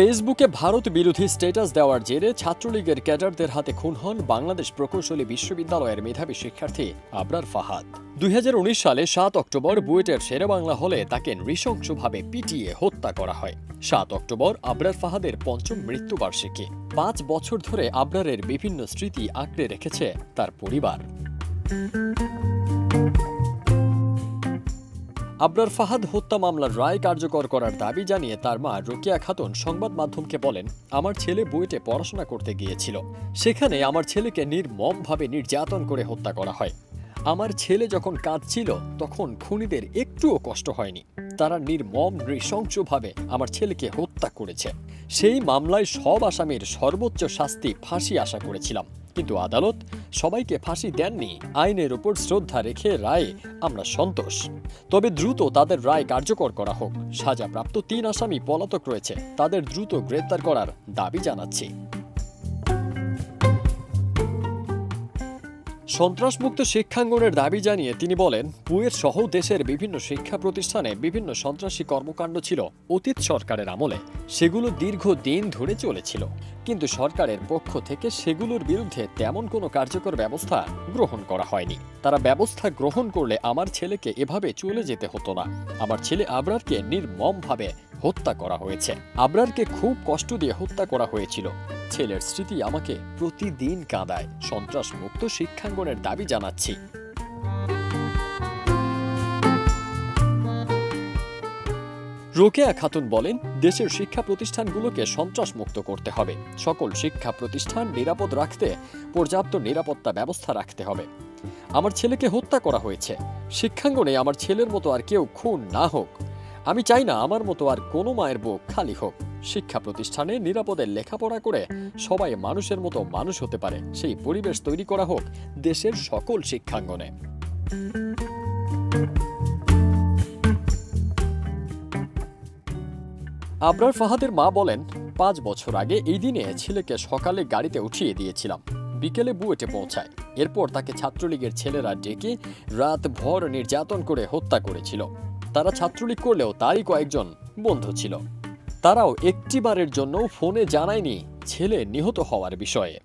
ফেসবুকে ভারত বিরোধী স্ট্যাটাস দেওয়ার জেরে ছাত্রলীগের ক্যাডারদের হাতে খুন হন বাংলাদেশ প্রকৌশলী বিশ্ববিদ্যালয়ের মেধাবী শিক্ষার্থী আবরার ফাহাদ। 2019 সালে 7 অক্টোবর বুয়েটের শেরেবাংলা হলে তাকে নৃশংসভাবে পিটিয়ে হত্যা করা হয়। 7 অক্টোবর আবরার ফাহাদের পঞ্চম মৃত্যুবার্ষিকী। 5 বছর ধরে আবরারের বিভিন্ন স্মৃতি আঁকড়ে রেখেছে তার পরিবার। আবরার ফাহাদ হত্যা মামলার রায় কার্যকর করার দাবি জানিয়ে তার মা রোকেয়া খাতুন সংবাদ মাধ্যমকে বলেন, আমার ছেলে বুয়েটে পড়াশোনা করতে গিয়েছিল, সেখানে আমার ছেলেকে নির্মমভাবে নির্যাতন করে হত্যা করা হয়। আমার ছেলে যখন কাঁদছিল তখন খুনিদের একটুও কষ্ট হয়নি, তারা নির্মম নৃশংসভাবে আমার ছেলেকে হত্যা করেছে। সেই মামলায় সব আসামির সর্বোচ্চ শাস্তি ফাঁসি আশা করেছিলাম, কিন্তু আদালত সবাইকে ফাঁসি দেননি। আইনের উপর শ্রদ্ধা রেখে রায়ে আমরা সন্তোষ, তবে দ্রুত তাদের রায় কার্যকর করা হোক। সাজাপ্রাপ্ত 3 আসামি পলাতক রয়েছে, তাদের দ্রুত গ্রেপ্তার করার দাবি জানাচ্ছি। সন্ত্রাসমুক্ত শিক্ষাঙ্গনের দাবি জানিয়ে তিনি বলেন, বুয়েট সহ দেশের বিভিন্ন শিক্ষা প্রতিষ্ঠানে বিভিন্ন সন্ত্রাসী কর্মকাণ্ড ছিল অতীত সরকারের আমলে। সেগুলো দীর্ঘদিন ধরে চলেছিল, কিন্তু সরকারের পক্ষ থেকে সেগুলোর বিরুদ্ধে তেমন কোনো কার্যকর ব্যবস্থা গ্রহণ করা হয়নি। তারা ব্যবস্থা গ্রহণ করলে আমার ছেলেকে এভাবে চলে যেতে হতো না। আমার ছেলে আবরারকে নির্মমভাবে হত্যা করা হয়েছে। আবরারকে খুব কষ্ট দিয়ে হত্যা করা হয়েছিল। ছেলের স্মৃতি আমাকে প্রতিদিন কাঁদায়। সন্ত্রাস মুক্ত শিক্ষাঙ্গনের দাবি জানাচ্ছি। রোকেয়া খাতুন বলেন, দেশের শিক্ষা প্রতিষ্ঠানগুলোকে সন্ত্রাস মুক্ত করতে হবে। সকল শিক্ষা প্রতিষ্ঠান নিরাপদ রাখতে পর্যাপ্ত নিরাপত্তা ব্যবস্থা রাখতে হবে। আমার ছেলেকে হত্যা করা হয়েছে, শিক্ষাঙ্গনে আমার ছেলের মতো আর কেউ খুন না হোক। আমি চাই না আমার মতো আর কোনো মায়ের বুক খালি হোক। শিক্ষা প্রতিষ্ঠানে নিরাপদে লেখাপড়া করে সবাই মানুষের মতো মানুষ হতে পারে, সেই পরিবেশ তৈরি করা হোক দেশের সকল শিক্ষাঙ্গনে। আবরার ফাহাদের মা বলেন, 5 বছর আগে এই দিনে ছেলেকে সকালে গাড়িতে উঠিয়ে দিয়েছিলাম, বিকেলে বুয়েটে পৌঁছায়। এরপর তাকে ছাত্রলীগের ছেলেরা ডেকে রাত ভর নির্যাতন করে হত্যা করেছিল। তারা ছাত্রলীগ করলেও তারই কয়েকজন বন্ধু ছিল, তারাও একটিবারের জন্য ফোনে জানায়নি ছেলে নিহত হওয়ার বিষয়ে।